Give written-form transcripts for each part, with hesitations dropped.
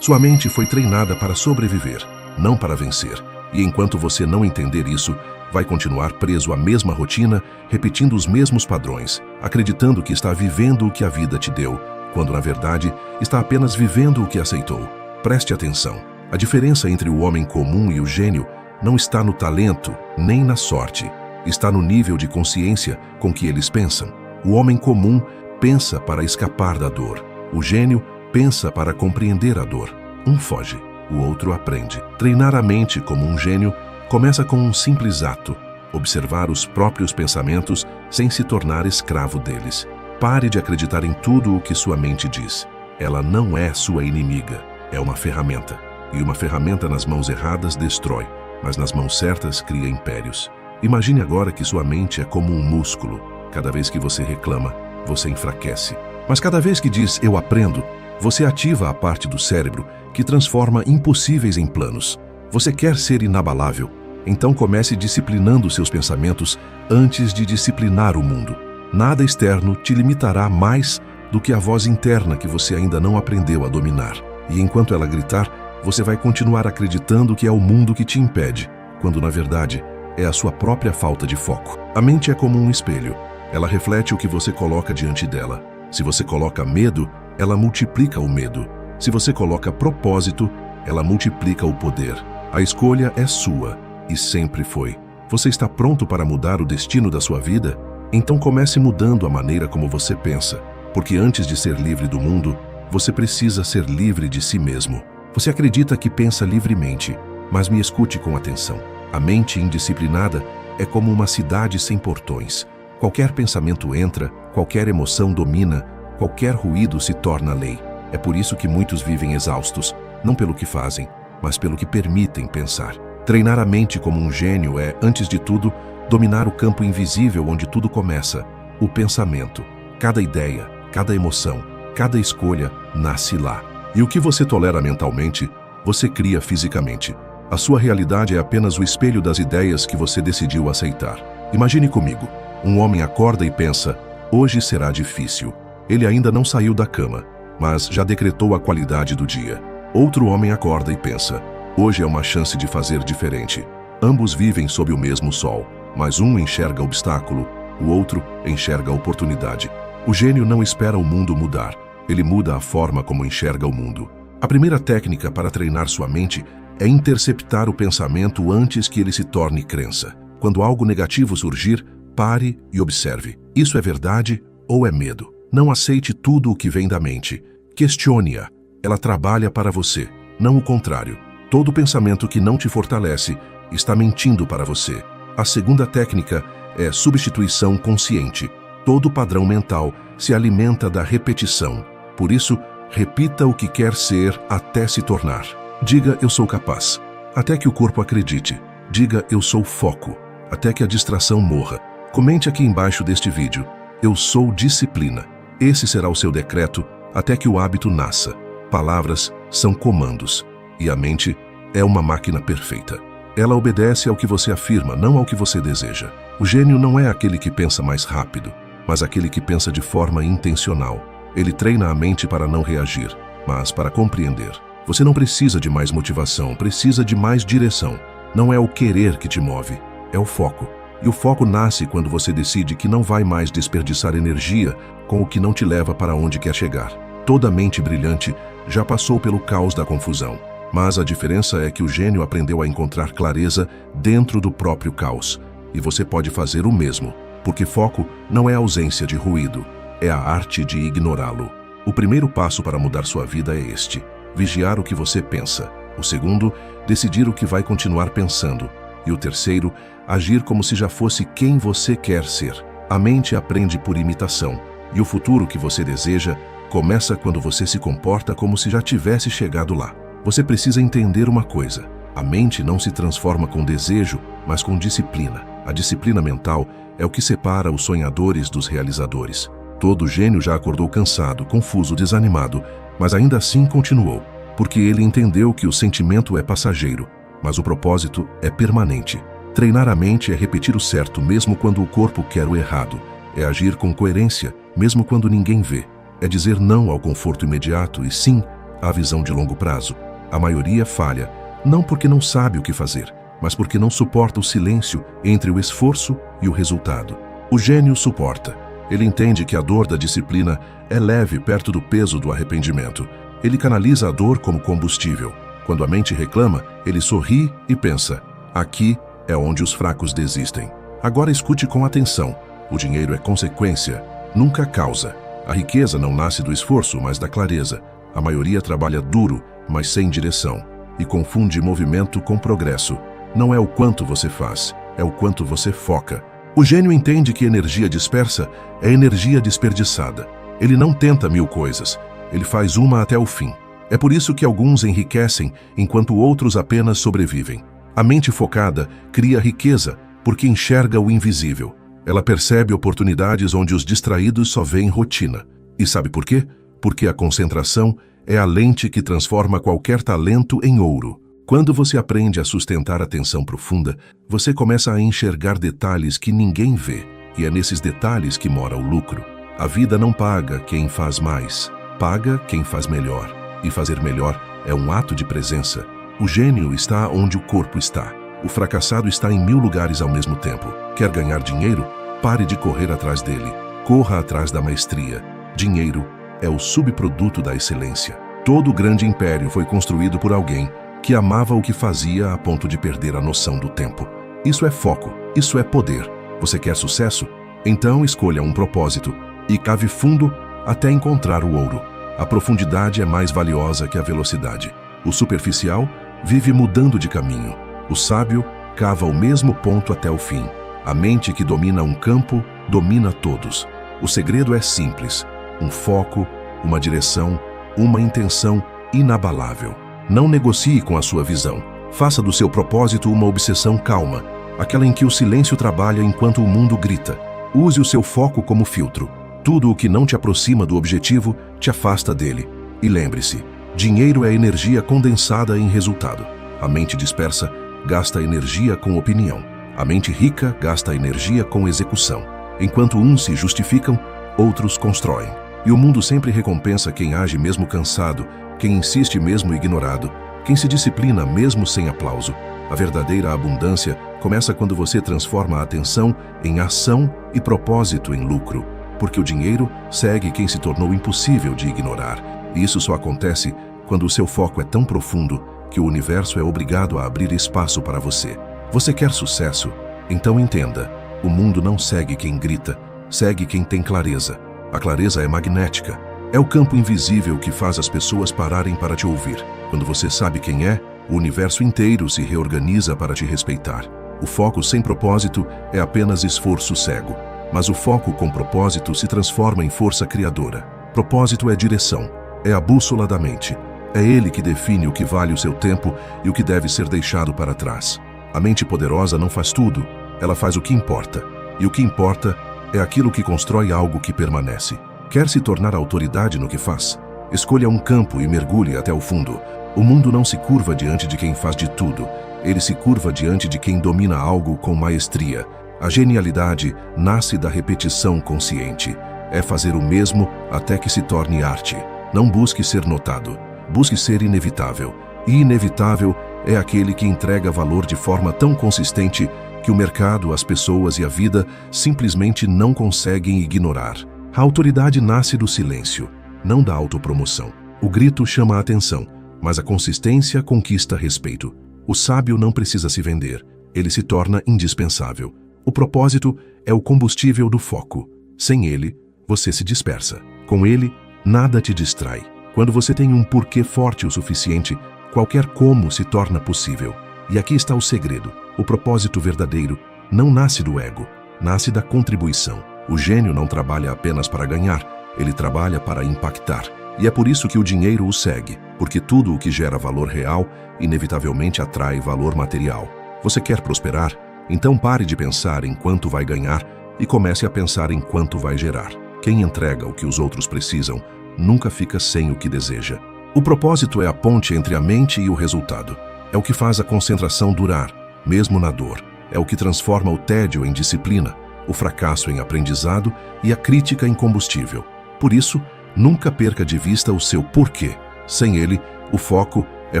Sua mente foi treinada para sobreviver, não para vencer. E enquanto você não entender isso, vai continuar preso à mesma rotina, repetindo os mesmos padrões, acreditando que está vivendo o que a vida te deu, quando na verdade está apenas vivendo o que aceitou. Preste atenção. A diferença entre o homem comum e o gênio não está no talento, nem na sorte. Está no nível de consciência com que eles pensam. O homem comum pensa para escapar da dor. O gênio pensa para compreender a dor. Um foge, o outro aprende. Treinar a mente como um gênio começa com um simples ato: observar os próprios pensamentos sem se tornar escravo deles. Pare de acreditar em tudo o que sua mente diz. Ela não é sua inimiga, é uma ferramenta. E uma ferramenta nas mãos erradas destrói, mas nas mãos certas cria impérios. Imagine agora que sua mente é como um músculo. Cada vez que você reclama, você enfraquece. Mas cada vez que diz "eu aprendo", você ativa a parte do cérebro que transforma impossíveis em planos. Você quer ser inabalável? Então comece disciplinando seus pensamentos antes de disciplinar o mundo. Nada externo te limitará mais do que a voz interna que você ainda não aprendeu a dominar. E enquanto ela gritar, você vai continuar acreditando que é o mundo que te impede, quando na verdade é a sua própria falta de foco. A mente é como um espelho. Ela reflete o que você coloca diante dela. Se você coloca medo, ela multiplica o medo. Se você coloca propósito, ela multiplica o poder. A escolha é sua, e sempre foi. Você está pronto para mudar o destino da sua vida? Então comece mudando a maneira como você pensa, porque antes de ser livre do mundo, você precisa ser livre de si mesmo. Você acredita que pensa livremente, mas me escute com atenção. A mente indisciplinada é como uma cidade sem portões. Qualquer pensamento entra, qualquer emoção domina, qualquer ruído se torna lei. É por isso que muitos vivem exaustos, não pelo que fazem, mas pelo que permitem pensar. Treinar a mente como um gênio é, antes de tudo, dominar o campo invisível onde tudo começa, o pensamento. Cada ideia, cada emoção, cada escolha nasce lá. E o que você tolera mentalmente, você cria fisicamente. A sua realidade é apenas o espelho das ideias que você decidiu aceitar. Imagine comigo, um homem acorda e pensa: hoje será difícil. Ele ainda não saiu da cama, mas já decretou a qualidade do dia. Outro homem acorda e pensa: hoje é uma chance de fazer diferente. Ambos vivem sob o mesmo sol, mas um enxerga obstáculo, o outro enxerga oportunidade. O gênio não espera o mundo mudar. Ele muda a forma como enxerga o mundo. A primeira técnica para treinar sua mente é interceptar o pensamento antes que ele se torne crença. Quando algo negativo surgir, pare e observe. Isso é verdade ou é medo? Não aceite tudo o que vem da mente. Questione-a. Ela trabalha para você, não o contrário. Todo pensamento que não te fortalece está mentindo para você. A segunda técnica é substituição consciente. Todo padrão mental se alimenta da repetição. Por isso, repita o que quer ser até se tornar. Diga "eu sou capaz", até que o corpo acredite. Diga "eu sou foco", até que a distração morra. Comente aqui embaixo deste vídeo: "eu sou disciplina". Esse será o seu decreto até que o hábito nasça. Palavras são comandos, e a mente é uma máquina perfeita. Ela obedece ao que você afirma, não ao que você deseja. O gênio não é aquele que pensa mais rápido, mas aquele que pensa de forma intencional. Ele treina a mente para não reagir, mas para compreender. Você não precisa de mais motivação, precisa de mais direção. Não é o querer que te move, é o foco. E o foco nasce quando você decide que não vai mais desperdiçar energia com o que não te leva para onde quer chegar. Toda mente brilhante já passou pelo caos da confusão. Mas a diferença é que o gênio aprendeu a encontrar clareza dentro do próprio caos. E você pode fazer o mesmo, porque foco não é ausência de ruído, é a arte de ignorá-lo. O primeiro passo para mudar sua vida é este: vigiar o que você pensa. O segundo, decidir o que vai continuar pensando. E o terceiro, agir como se já fosse quem você quer ser. A mente aprende por imitação, e o futuro que você deseja começa quando você se comporta como se já tivesse chegado lá. Você precisa entender uma coisa: a mente não se transforma com desejo, mas com disciplina. A disciplina mental é o que separa os sonhadores dos realizadores. Todo gênio já acordou cansado, confuso, desanimado, mas ainda assim continuou, porque ele entendeu que o sentimento é passageiro, mas o propósito é permanente. Treinar a mente é repetir o certo mesmo quando o corpo quer o errado. É agir com coerência, mesmo quando ninguém vê. É dizer não ao conforto imediato e sim a visão de longo prazo. A maioria falha, não porque não sabe o que fazer, mas porque não suporta o silêncio entre o esforço e o resultado. O gênio suporta. Ele entende que a dor da disciplina é leve perto do peso do arrependimento. Ele canaliza a dor como combustível. Quando a mente reclama, ele sorri e pensa: aqui é onde os fracos desistem. Agora escute com atenção. O dinheiro é consequência, nunca causa. A riqueza não nasce do esforço, mas da clareza. A maioria trabalha duro, mas sem direção, e confunde movimento com progresso. Não é o quanto você faz, é o quanto você foca. O gênio entende que energia dispersa é energia desperdiçada. Ele não tenta 1000 coisas, ele faz uma até o fim. É por isso que alguns enriquecem, enquanto outros apenas sobrevivem. A mente focada cria riqueza, porque enxerga o invisível. Ela percebe oportunidades onde os distraídos só veem rotina. E sabe por quê? Porque a concentração é a lente que transforma qualquer talento em ouro. Quando você aprende a sustentar a atenção profunda, você começa a enxergar detalhes que ninguém vê, e é nesses detalhes que mora o lucro. A vida não paga quem faz mais, paga quem faz melhor. E fazer melhor é um ato de presença. O gênio está onde o corpo está. O fracassado está em 1000 lugares ao mesmo tempo. Quer ganhar dinheiro? Pare de correr atrás dele. Corra atrás da maestria. Dinheiro é o subproduto da excelência. Todo grande império foi construído por alguém que amava o que fazia a ponto de perder a noção do tempo. Isso é foco, isso é poder. Você quer sucesso? Então escolha um propósito e cave fundo até encontrar o ouro. A profundidade é mais valiosa que a velocidade. O superficial vive mudando de caminho. O sábio cava o mesmo ponto até o fim. A mente que domina um campo, domina todos. O segredo é simples: um foco, uma direção, uma intenção inabalável. Não negocie com a sua visão. Faça do seu propósito uma obsessão calma, aquela em que o silêncio trabalha enquanto o mundo grita. Use o seu foco como filtro. Tudo o que não te aproxima do objetivo te afasta dele. E lembre-se, dinheiro é energia condensada em resultado. A mente dispersa gasta energia com opinião. A mente rica gasta energia com execução. Enquanto uns se justificam, outros constroem. E o mundo sempre recompensa quem age mesmo cansado, quem insiste mesmo ignorado, quem se disciplina mesmo sem aplauso. A verdadeira abundância começa quando você transforma a atenção em ação e propósito em lucro. Porque o dinheiro segue quem se tornou impossível de ignorar. E isso só acontece quando o seu foco é tão profundo que o universo é obrigado a abrir espaço para você. Você quer sucesso? Então entenda, o mundo não segue quem grita, segue quem tem clareza. A clareza é magnética. É o campo invisível que faz as pessoas pararem para te ouvir. Quando você sabe quem é, o universo inteiro se reorganiza para te respeitar. O foco sem propósito é apenas esforço cego. Mas o foco com propósito se transforma em força criadora. Propósito é direção, é a bússola da mente. É ele que define o que vale o seu tempo e o que deve ser deixado para trás. A mente poderosa não faz tudo, ela faz o que importa. E o que importa é aquilo que constrói algo que permanece. Quer se tornar autoridade no que faz? Escolha um campo e mergulhe até o fundo. O mundo não se curva diante de quem faz de tudo. Ele se curva diante de quem domina algo com maestria. A genialidade nasce da repetição consciente. É fazer o mesmo até que se torne arte. Não busque ser notado. Busque ser inevitável. E inevitável é aquele que entrega valor de forma tão consistente que o mercado, as pessoas e a vida simplesmente não conseguem ignorar. A autoridade nasce do silêncio, não da autopromoção. O grito chama a atenção, mas a consistência conquista respeito. O sábio não precisa se vender, ele se torna indispensável. O propósito é o combustível do foco. Sem ele, você se dispersa. Com ele, nada te distrai. Quando você tem um porquê forte o suficiente, qualquer como se torna possível. E aqui está o segredo. O propósito verdadeiro não nasce do ego, nasce da contribuição. O gênio não trabalha apenas para ganhar, ele trabalha para impactar. E é por isso que o dinheiro o segue, porque tudo o que gera valor real, inevitavelmente atrai valor material. Você quer prosperar? Então pare de pensar em quanto vai ganhar e comece a pensar em quanto vai gerar. Quem entrega o que os outros precisam, nunca fica sem o que deseja. O propósito é a ponte entre a mente e o resultado. É o que faz a concentração durar, mesmo na dor. É o que transforma o tédio em disciplina, o fracasso em aprendizado e a crítica em combustível. Por isso, nunca perca de vista o seu porquê. Sem ele, o foco é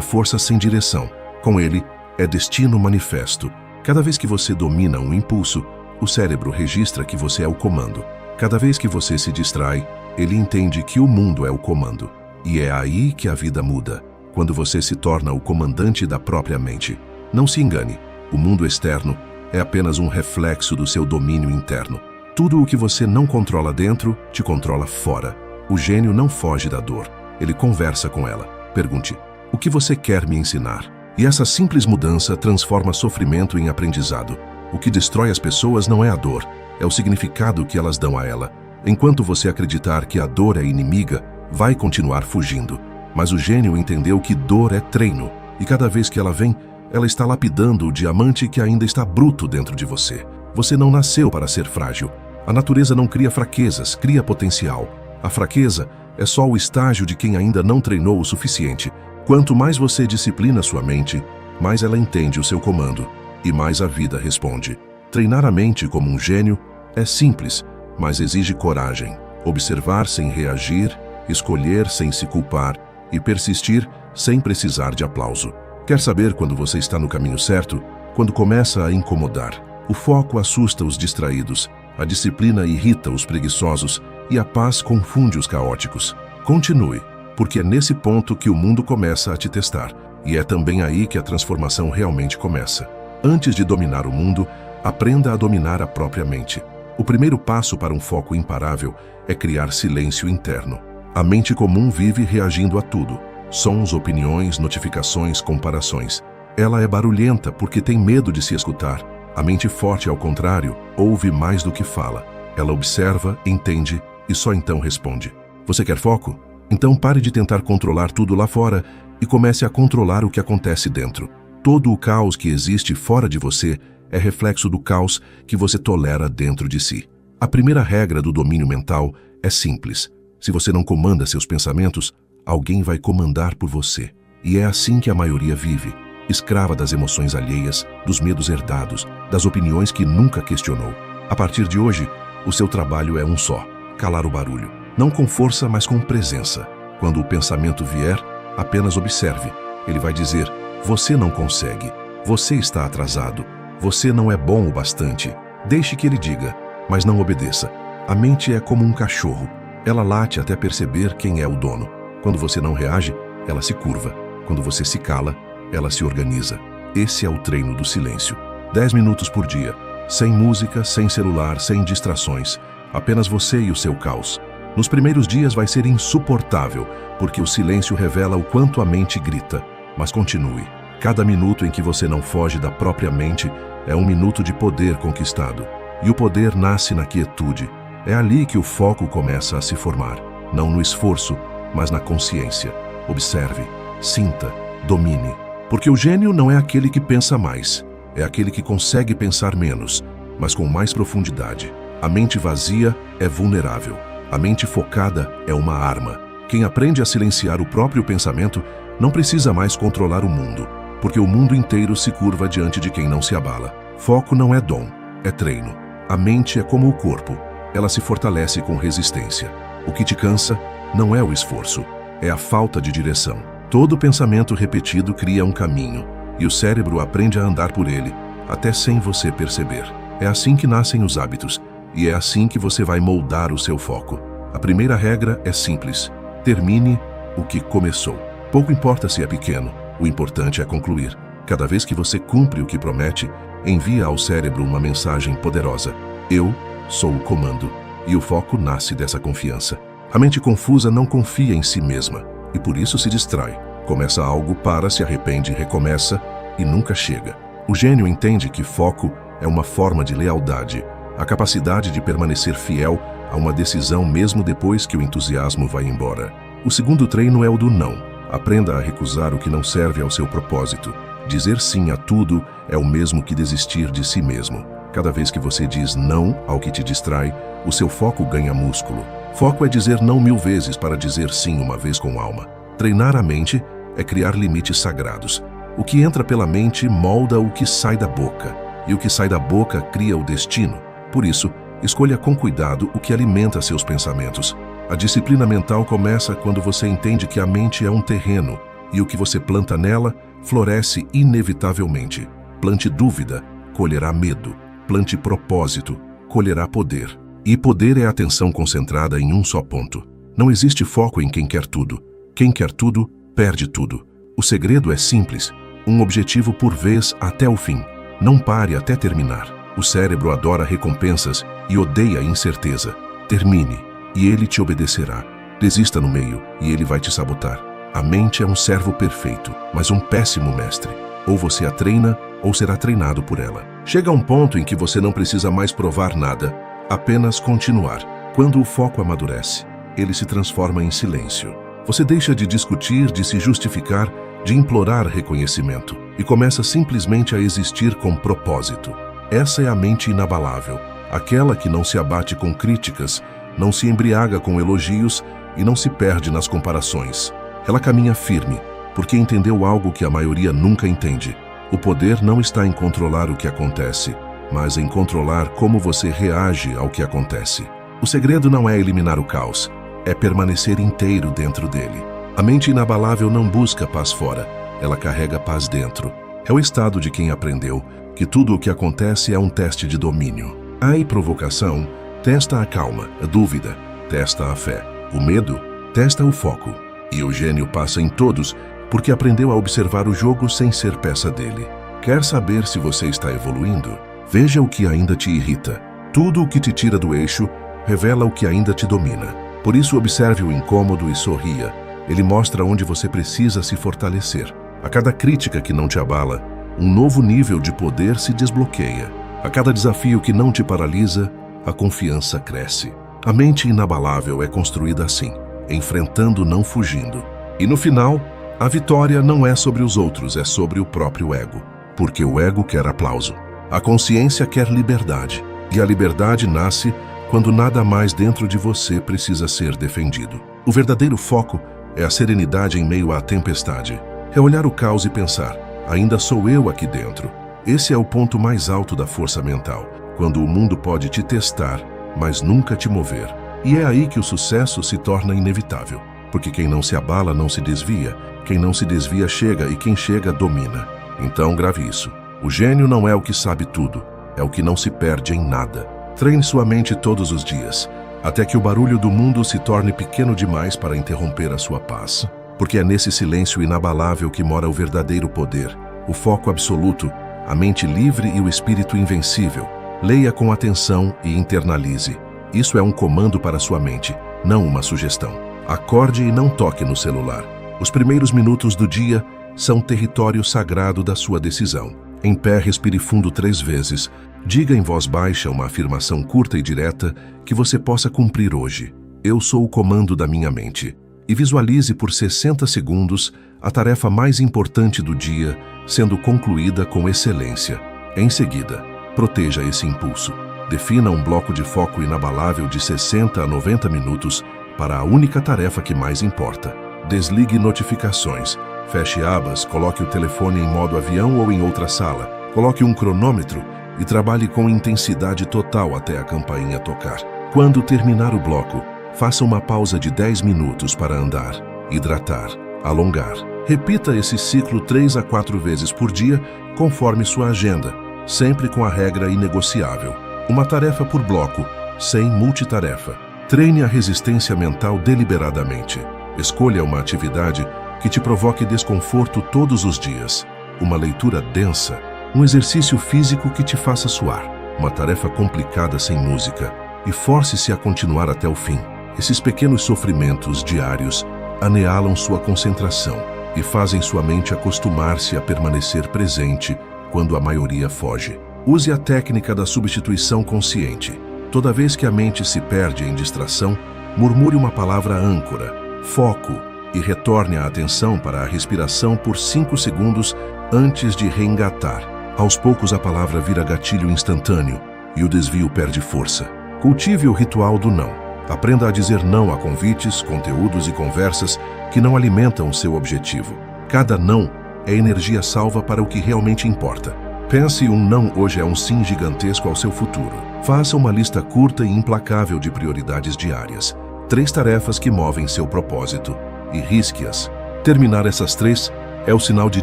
força sem direção. Com ele, é destino manifesto. Cada vez que você domina um impulso, o cérebro registra que você é o comando. Cada vez que você se distrai, ele entende que o mundo é o comando. E é aí que a vida muda, quando você se torna o comandante da própria mente. Não se engane, o mundo externo é apenas um reflexo do seu domínio interno. Tudo o que você não controla dentro, te controla fora. O gênio não foge da dor, ele conversa com ela. Pergunte, o que você quer me ensinar? E essa simples mudança transforma sofrimento em aprendizado. O que destrói as pessoas não é a dor, é o significado que elas dão a ela. Enquanto você acreditar que a dor é inimiga, vai continuar fugindo. Mas o gênio entendeu que dor é treino, e cada vez que ela vem, ela está lapidando o diamante que ainda está bruto dentro de você. Você não nasceu para ser frágil. A natureza não cria fraquezas, cria potencial. A fraqueza é só o estágio de quem ainda não treinou o suficiente. Quanto mais você disciplina sua mente, mais ela entende o seu comando e mais a vida responde. Treinar a mente como um gênio é simples, mas exige coragem. Observar sem reagir, escolher sem se culpar e persistir sem precisar de aplauso. Quer saber quando você está no caminho certo? Quando começa a incomodar. O foco assusta os distraídos, a disciplina irrita os preguiçosos e a paz confunde os caóticos. Continue, porque é nesse ponto que o mundo começa a te testar, e é também aí que a transformação realmente começa. Antes de dominar o mundo, aprenda a dominar a própria mente. O primeiro passo para um foco imparável é criar silêncio interno. A mente comum vive reagindo a tudo. Sons, opiniões, notificações, comparações. Ela é barulhenta porque tem medo de se escutar. A mente forte, ao contrário, ouve mais do que fala. Ela observa, entende e só então responde. Você quer foco? Então pare de tentar controlar tudo lá fora e comece a controlar o que acontece dentro. Todo o caos que existe fora de você é reflexo do caos que você tolera dentro de si. A primeira regra do domínio mental é simples. Se você não comanda seus pensamentos, alguém vai comandar por você. E é assim que a maioria vive, escrava das emoções alheias, dos medos herdados, das opiniões que nunca questionou. A partir de hoje, o seu trabalho é um só: calar o barulho. Não com força, mas com presença. Quando o pensamento vier, apenas observe. Ele vai dizer: você não consegue, você está atrasado, você não é bom o bastante. Deixe que ele diga, mas não obedeça. A mente é como um cachorro. Ela late até perceber quem é o dono. Quando você não reage, ela se curva. Quando você se cala, ela se organiza. Esse é o treino do silêncio. 10 minutos por dia. Sem música, sem celular, sem distrações. Apenas você e o seu caos. Nos primeiros dias vai ser insuportável, porque o silêncio revela o quanto a mente grita. Mas continue. Cada minuto em que você não foge da própria mente é um minuto de poder conquistado. E o poder nasce na quietude. É ali que o foco começa a se formar. Não no esforço, mas na consciência. Observe, sinta, domine. Porque o gênio não é aquele que pensa mais. É aquele que consegue pensar menos, mas com mais profundidade. A mente vazia é vulnerável. A mente focada é uma arma. Quem aprende a silenciar o próprio pensamento não precisa mais controlar o mundo, porque o mundo inteiro se curva diante de quem não se abala. Foco não é dom, é treino. A mente é como o corpo. Ela se fortalece com resistência. O que te cansa não é o esforço, é a falta de direção. Todo pensamento repetido cria um caminho, e o cérebro aprende a andar por ele, até sem você perceber. É assim que nascem os hábitos, e é assim que você vai moldar o seu foco. A primeira regra é simples: termine o que começou. Pouco importa se é pequeno, o importante é concluir. Cada vez que você cumpre o que promete, envia ao cérebro uma mensagem poderosa: eu sou o comando. E o foco nasce dessa confiança. A mente confusa não confia em si mesma, e por isso se distrai. Começa algo, para, se arrepende, recomeça e nunca chega. O gênio entende que foco é uma forma de lealdade, a capacidade de permanecer fiel a uma decisão mesmo depois que o entusiasmo vai embora. O segundo treino é o do não. Aprenda a recusar o que não serve ao seu propósito. Dizer sim a tudo é o mesmo que desistir de si mesmo. Cada vez que você diz não ao que te distrai, o seu foco ganha músculo. Foco é dizer não 1000 vezes para dizer sim uma vez com alma. Treinar a mente é criar limites sagrados. O que entra pela mente molda o que sai da boca, e o que sai da boca cria o destino. Por isso, escolha com cuidado o que alimenta seus pensamentos. A disciplina mental começa quando você entende que a mente é um terreno e o que você planta nela floresce inevitavelmente. Plante dúvida, colherá medo. Plante propósito, colherá poder. E poder é atenção concentrada em um só ponto. Não existe foco em quem quer tudo. Quem quer tudo, perde tudo. O segredo é simples, um objetivo por vez até o fim. Não pare até terminar. O cérebro adora recompensas e odeia incerteza. Termine, e ele te obedecerá. Desista no meio, e ele vai te sabotar. A mente é um servo perfeito, mas um péssimo mestre. Ou você a treina, ou será treinado por ela. Chega um ponto em que você não precisa mais provar nada, apenas continuar. Quando o foco amadurece, ele se transforma em silêncio. Você deixa de discutir, de se justificar, de implorar reconhecimento e começa simplesmente a existir com propósito. Essa é a mente inabalável, aquela que não se abate com críticas, não se embriaga com elogios e não se perde nas comparações. Ela caminha firme, porque entendeu algo que a maioria nunca entende. O poder não está em controlar o que acontece, mas em controlar como você reage ao que acontece. O segredo não é eliminar o caos, é permanecer inteiro dentro dele. A mente inabalável não busca paz fora, ela carrega paz dentro. É o estado de quem aprendeu que tudo o que acontece é um teste de domínio. A provocação testa a calma, a dúvida testa a fé, o medo testa o foco. E o gênio passa em todos porque aprendeu a observar o jogo sem ser peça dele. Quer saber se você está evoluindo? Veja o que ainda te irrita. Tudo o que te tira do eixo revela o que ainda te domina. Por isso observe o incômodo e sorria. Ele mostra onde você precisa se fortalecer. A cada crítica que não te abala, um novo nível de poder se desbloqueia. A cada desafio que não te paralisa, a confiança cresce. A mente inabalável é construída assim, enfrentando, não fugindo. E no final, a vitória não é sobre os outros, é sobre o próprio ego. Porque o ego quer aplauso. A consciência quer liberdade. E a liberdade nasce quando nada mais dentro de você precisa ser defendido. O verdadeiro foco é a serenidade em meio à tempestade. É olhar o caos e pensar, ainda sou eu aqui dentro. Esse é o ponto mais alto da força mental, quando o mundo pode te testar, mas nunca te mover. E é aí que o sucesso se torna inevitável. Porque quem não se abala não se desvia, quem não se desvia chega e quem chega domina. Então grave isso. O gênio não é o que sabe tudo, é o que não se perde em nada. Treine sua mente todos os dias, até que o barulho do mundo se torne pequeno demais para interromper a sua paz. Porque é nesse silêncio inabalável que mora o verdadeiro poder, o foco absoluto, a mente livre e o espírito invencível. Leia com atenção e internalize. Isso é um comando para sua mente, não uma sugestão. Acorde e não toque no celular. Os primeiros minutos do dia são território sagrado da sua decisão. Em pé, respire fundo 3 vezes. Diga em voz baixa uma afirmação curta e direta que você possa cumprir hoje. Eu sou o comando da minha mente. E visualize por 60 segundos a tarefa mais importante do dia sendo concluída com excelência. Em seguida, proteja esse impulso. Defina um bloco de foco inabalável de 60 a 90 minutos para a única tarefa que mais importa. Desligue notificações, feche abas, coloque o telefone em modo avião ou em outra sala, coloque um cronômetro e trabalhe com intensidade total até a campainha tocar. Quando terminar o bloco, faça uma pausa de 10 minutos para andar, hidratar, alongar. Repita esse ciclo 3 a 4 vezes por dia, conforme sua agenda, sempre com a regra inegociável. Uma tarefa por bloco, sem multitarefa. Treine a resistência mental deliberadamente. Escolha uma atividade que te provoque desconforto todos os dias. Uma leitura densa, um exercício físico que te faça suar. Uma tarefa complicada sem música. E force-se a continuar até o fim. Esses pequenos sofrimentos diários anealam sua concentração e fazem sua mente acostumar-se a permanecer presente quando a maioria foge. Use a técnica da substituição consciente. Toda vez que a mente se perde em distração, murmure uma palavra âncora, foco, e retorne a atenção para a respiração por 5 segundos antes de reengatar. Aos poucos a palavra vira gatilho instantâneo e o desvio perde força. Cultive o ritual do não. Aprenda a dizer não a convites, conteúdos e conversas que não alimentam o seu objetivo. Cada não é energia salva para o que realmente importa. Pense um não hoje é um sim gigantesco ao seu futuro. Faça uma lista curta e implacável de prioridades diárias. 3 tarefas que movem seu propósito e risque-as. Terminar essas 3 é o sinal de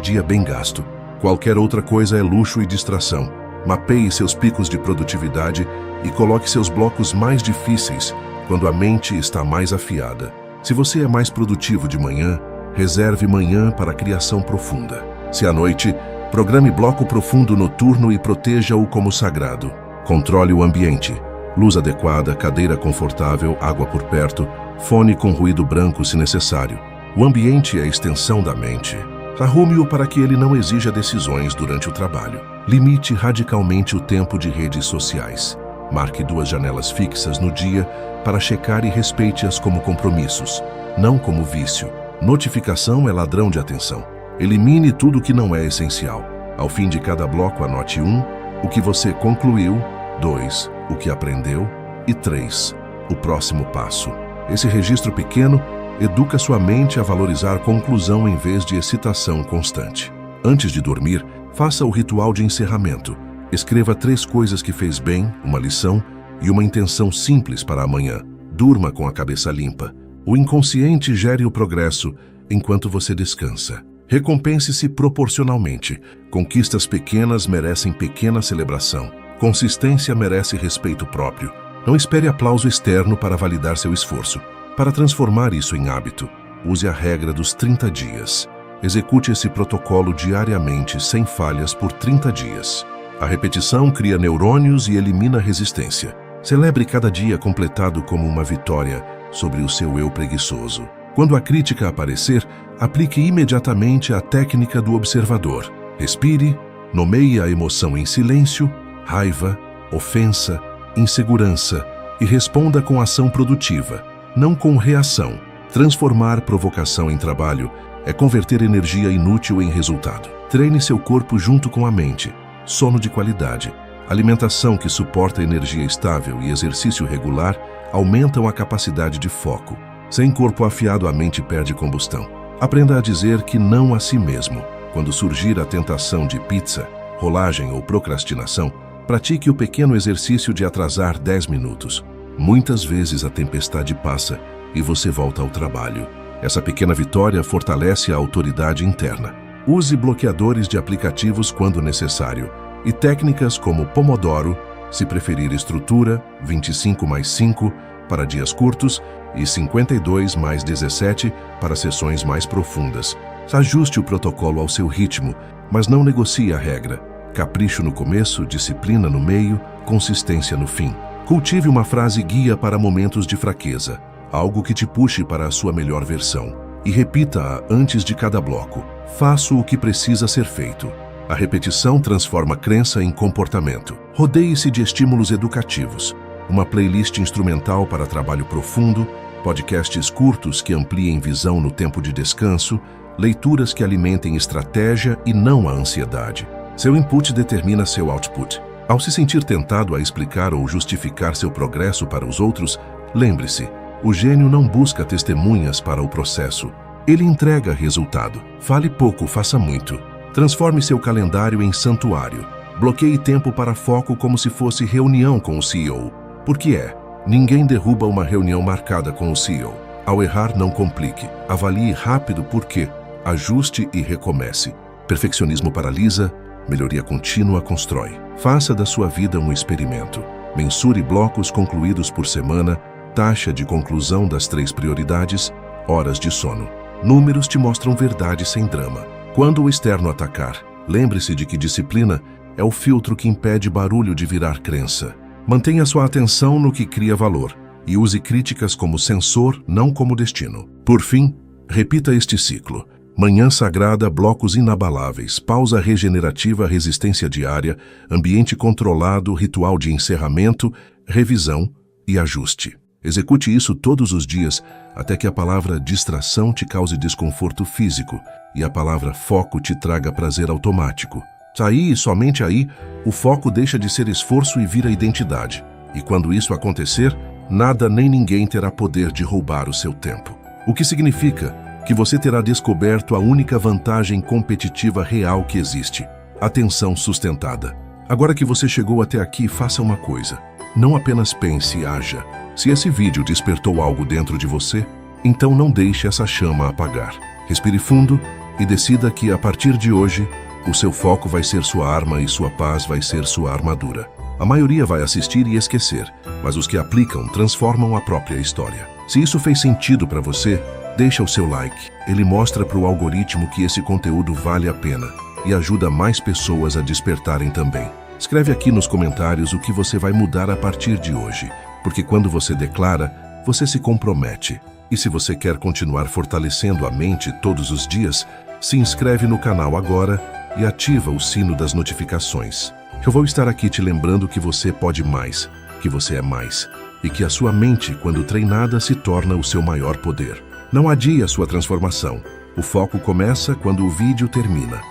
dia bem gasto. Qualquer outra coisa é luxo e distração. Mapeie seus picos de produtividade e coloque seus blocos mais difíceis quando a mente está mais afiada. Se você é mais produtivo de manhã, reserve manhã para a criação profunda. Se à noite, programe bloco profundo noturno e proteja-o como sagrado. Controle o ambiente. Luz adequada, cadeira confortável, água por perto, fone com ruído branco se necessário. O ambiente é a extensão da mente. Arrume-o para que ele não exija decisões durante o trabalho. Limite radicalmente o tempo de redes sociais. Marque 2 janelas fixas no dia para checar e respeite-as como compromissos, não como vício. Notificação é ladrão de atenção. Elimine tudo que não é essencial. Ao fim de cada bloco, anote 1, o que você concluiu, 2, o que aprendeu e 3, o próximo passo. Esse registro pequeno educa sua mente a valorizar conclusão em vez de excitação constante. Antes de dormir, faça o ritual de encerramento. Escreva 3 coisas que fez bem, uma lição e uma intenção simples para amanhã. Durma com a cabeça limpa. O inconsciente gere o progresso enquanto você descansa. Recompense-se proporcionalmente. Conquistas pequenas merecem pequena celebração. Consistência merece respeito próprio. Não espere aplauso externo para validar seu esforço. Para transformar isso em hábito, use a regra dos 30 dias. Execute esse protocolo diariamente, sem falhas, por 30 dias. A repetição cria neurônios e elimina resistência. Celebre cada dia completado como uma vitória sobre o seu eu preguiçoso. Quando a crítica aparecer, aplique imediatamente a técnica do observador. Respire, nomeie a emoção em silêncio, raiva, ofensa, insegurança e responda com ação produtiva, não com reação. Transformar provocação em trabalho é converter energia inútil em resultado. Treine seu corpo junto com a mente. Sono de qualidade, alimentação que suporta energia estável e exercício regular aumentam a capacidade de foco. Sem corpo afiado, a mente perde combustão. Aprenda a dizer que não a si mesmo. Quando surgir a tentação de pizza, rolagem ou procrastinação, pratique o pequeno exercício de atrasar 10 minutos. Muitas vezes a tempestade passa e você volta ao trabalho. Essa pequena vitória fortalece a autoridade interna. Use bloqueadores de aplicativos quando necessário e técnicas como Pomodoro, se preferir estrutura, 25+5 para dias curtos e 52+17 para sessões mais profundas. Ajuste o protocolo ao seu ritmo, mas não negocie a regra. Capricho no começo, disciplina no meio, consistência no fim. Cultive uma frase guia para momentos de fraqueza, algo que te puxe para a sua melhor versão. E repita-a antes de cada bloco. Faço o que precisa ser feito. A repetição transforma crença em comportamento. Rodeie-se de estímulos educativos. Uma playlist instrumental para trabalho profundo, podcasts curtos que ampliem visão no tempo de descanso, leituras que alimentem estratégia e não a ansiedade. Seu input determina seu output. Ao se sentir tentado a explicar ou justificar seu progresso para os outros, lembre-se, o gênio não busca testemunhas para o processo. Ele entrega resultado. Fale pouco, faça muito. Transforme seu calendário em santuário. Bloqueie tempo para foco como se fosse reunião com o CEO. Porque ninguém derruba uma reunião marcada com o CEO. Ao errar, não complique. Avalie rápido por quê. Ajuste e recomece. Perfeccionismo paralisa, melhoria contínua constrói. Faça da sua vida um experimento. Mensure blocos concluídos por semana, taxa de conclusão das 3 prioridades, horas de sono. Números te mostram verdade sem drama. Quando o externo atacar, lembre-se de que disciplina é o filtro que impede barulho de virar crença. Mantenha sua atenção no que cria valor e use críticas como sensor, não como destino. Por fim, repita este ciclo. Manhã sagrada, blocos inabaláveis, pausa regenerativa, resistência diária, ambiente controlado, ritual de encerramento, revisão e ajuste. Execute isso todos os dias até que a palavra distração te cause desconforto físico e a palavra foco te traga prazer automático. Aí e somente aí, o foco deixa de ser esforço e vira identidade. E quando isso acontecer, nada nem ninguém terá poder de roubar o seu tempo. O que significa que você terá descoberto a única vantagem competitiva real que existe: atenção sustentada. Agora que você chegou até aqui, faça uma coisa. Não apenas pense e haja. Se esse vídeo despertou algo dentro de você, então não deixe essa chama apagar. Respire fundo e decida que, a partir de hoje, o seu foco vai ser sua arma e sua paz vai ser sua armadura. A maioria vai assistir e esquecer, mas os que aplicam transformam a própria história. Se isso fez sentido para você, deixa o seu like. Ele mostra para o algoritmo que esse conteúdo vale a pena e ajuda mais pessoas a despertarem também. Escreve aqui nos comentários o que você vai mudar a partir de hoje, porque quando você declara, você se compromete. E se você quer continuar fortalecendo a mente todos os dias, se inscreve no canal agora e ativa o sino das notificações. Eu vou estar aqui te lembrando que você pode mais, que você é mais, e que a sua mente, quando treinada, se torna o seu maior poder. Não adie a sua transformação. O foco começa quando o vídeo termina.